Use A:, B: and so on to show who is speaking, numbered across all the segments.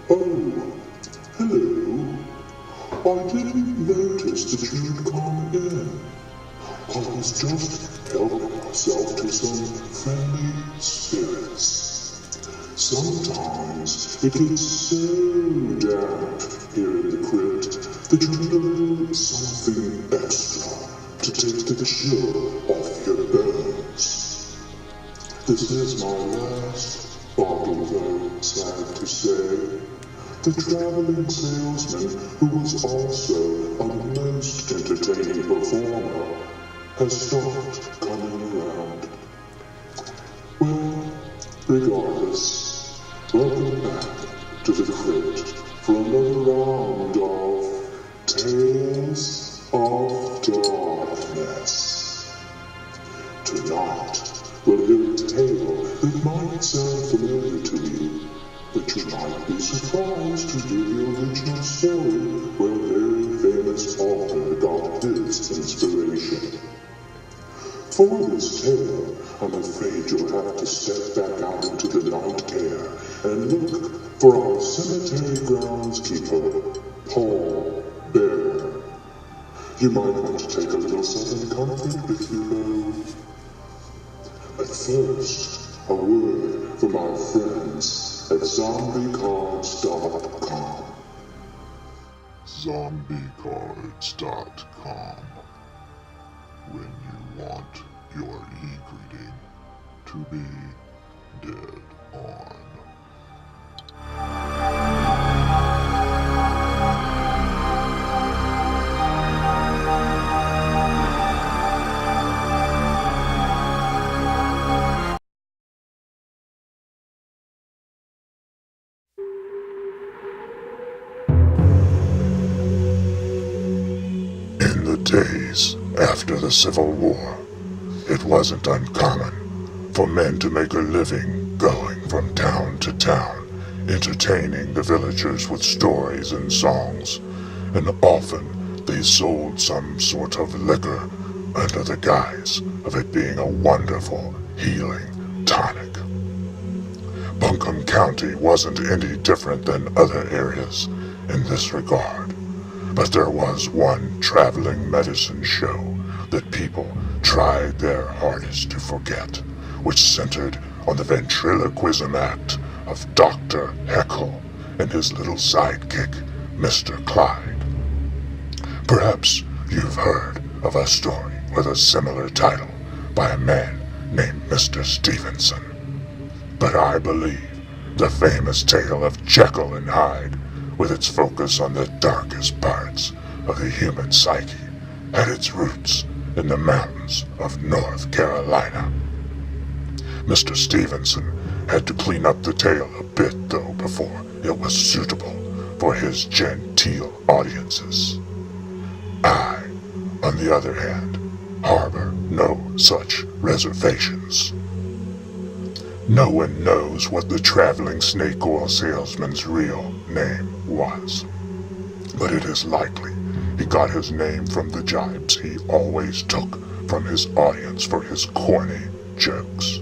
A: Oh, hello. I didn't notice that you'd come in. I was just helping myself to some friendly spirits. Sometimes it gets so damp here in the crypt that you need a little something extra to take the chill off your bones. This is my last bottle, though, sad to say. The traveling salesman, who was also a most entertaining performer, has stopped coming around. Well, regardless, welcome back to the crypt for another round of Tales of Darkness. Tonight, we'll hear a tale that might sound familiar to you, but you might be surprised to hear the original story where a very famous author got his inspiration. For this tale, I'm afraid you'll have to step back out into the night air and look for our cemetery groundskeeper, Paul Bear. You might want to take a little southern comfort with you, though. At first, a word for my friends at zombiecards.com.
B: zombiecards.com. When you want your e-greeting to be dead on. In the days after the Civil War, it wasn't uncommon for men to make a living going from town to town, entertaining the villagers with stories and songs, and often they sold some sort of liquor under the guise of it being a wonderful healing tonic. Buncombe County wasn't any different than other areas in this regard, but there was one traveling medicine show that people tried their hardest to forget, which centered on the ventriloquism act of Dr. Heckle and his little sidekick, Mr. Clyde. Perhaps you've heard of a story with a similar title by a man named Mr. Stevenson. But I believe the famous tale of Jekyll and Hyde, with its focus on the darkest parts of the human psyche, had its roots in the mountains of North Carolina. Mr. Stevenson had to clean up the tale a bit, though, before it was suitable for his genteel audiences. I, on the other hand, harbor no such reservations. No one knows what the traveling snake oil salesman's real name was, but it is likely he got his name from the jibes he always took from his audience for his corny jokes.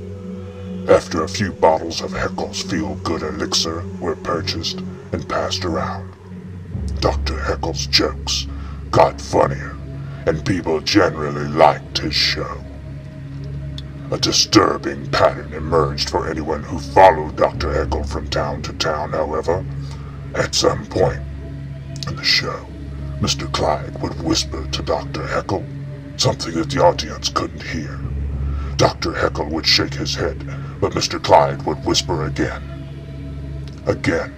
B: After a few bottles of Heckle's feel-good elixir were purchased and passed around, Dr. Heckle's jokes got funnier, and people generally liked his show. A disturbing pattern emerged for anyone who followed Dr. Heckle from town to town, however. At some point in the show, Mr. Clyde would whisper to Dr. Heckle something that the audience couldn't hear. Dr. Heckle would shake his head, but Mr. Clyde would whisper again. Again,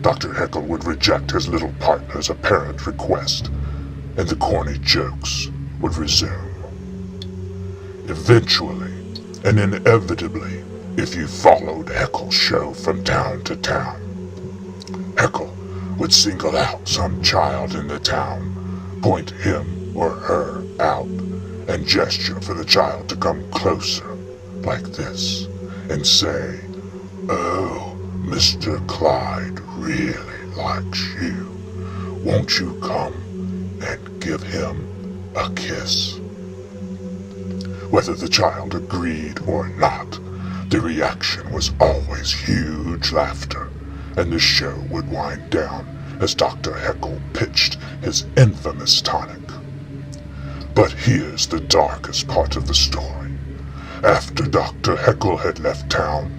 B: Dr. Heckle would reject his little partner's apparent request, and the corny jokes would resume. Eventually, and inevitably, if you followed Heckle's show from town to town, Heckle would single out some child in the town, point him or her out, and gesture for the child to come closer, like this, and say, "Oh, Mr. Clyde really likes you. Won't you come and give him a kiss?" Whether the child agreed or not, the reaction was always huge laughter, and the show would wind down as Dr. Heckle pitched his infamous tonic. But here's the darkest part of the story. After Dr. Heckle had left town,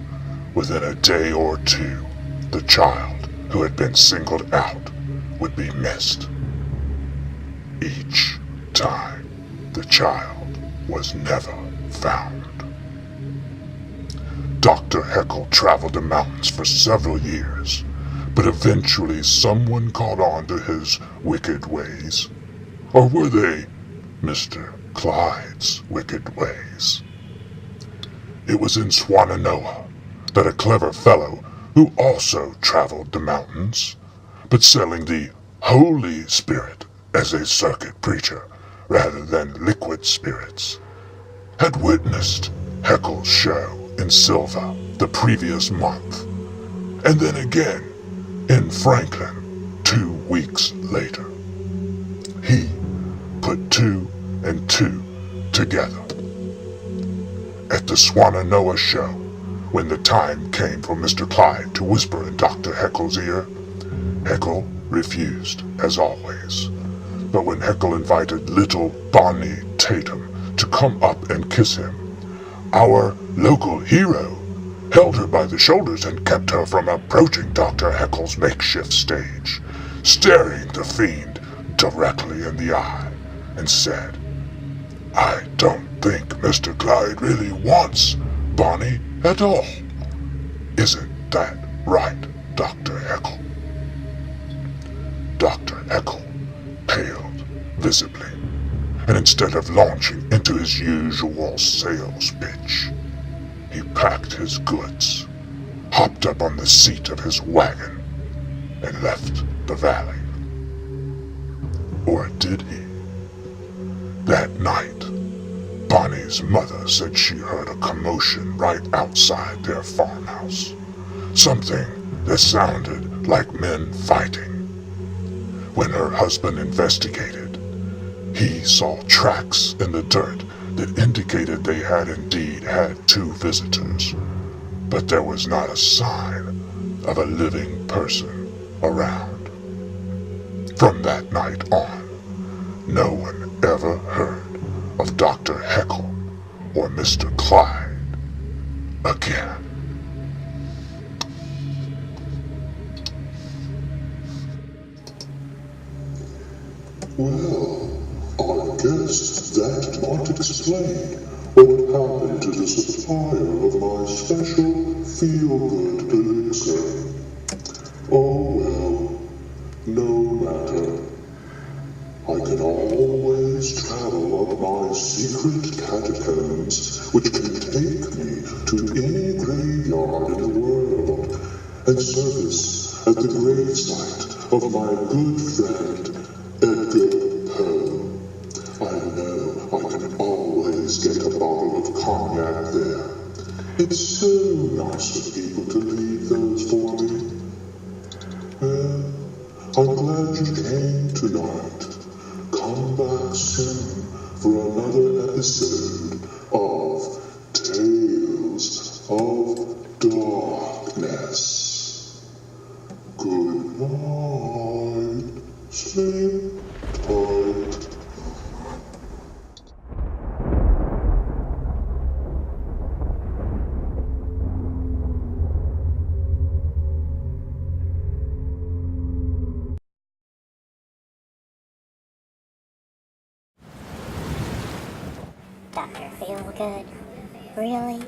B: within a day or two, the child who had been singled out would be missed. Each time, the child was never found. Dr. Heckle traveled the mountains for several years, but eventually someone caught on to his wicked ways. Or were they Mr. Clyde's wicked ways? It was in Swannanoa that a clever fellow who also traveled the mountains, but selling the Holy Spirit as a circuit preacher rather than liquid spirits, had witnessed Heckle's show in Silva the previous month, and then again in Franklin 2 weeks later. He put 2 and 2 together. At the Swannanoa show, when the time came for Mr. Clyde to whisper in Dr. Heckle's ear, Heckle refused, as always. But when Heckle invited little Bonnie Tatum to come up and kiss him, our local hero held her by the shoulders and kept her from approaching Dr. Heckle's makeshift stage, staring the fiend directly in the eye, and said, "I don't think Mr. Clyde really wants Bonnie at all. Isn't that right, Dr. Heckle?" Dr. Heckle paled visibly, and instead of launching into his usual sales pitch, he packed his goods, hopped up on the seat of his wagon, and left the valley. Or did he? That night, Bonnie's mother said she heard a commotion right outside their farmhouse. Something that sounded like men fighting. When her husband investigated, he saw tracks in the dirt that indicated they had indeed had 2 visitors, but there was not a sign of a living person around. From that night on, no one ever heard of Dr. Heckle or Mr. Clyde again.
A: Well, I guess that might explain what happened to the supplier of my special feel-good elixir. Oh well, no matter. I can always travel up my secret catacombs, which can take me to any graveyard in the world, and service at the gravesite of my good friend Edgar Poe. I know I can always get a bottle of cognac there. It's so nice of people to leave those for me. Well, I'm glad you came tonight. Come back soon for another episode of Tales of Darkness. Good night. Sleep tight.
C: Dr. Feelgood? Really?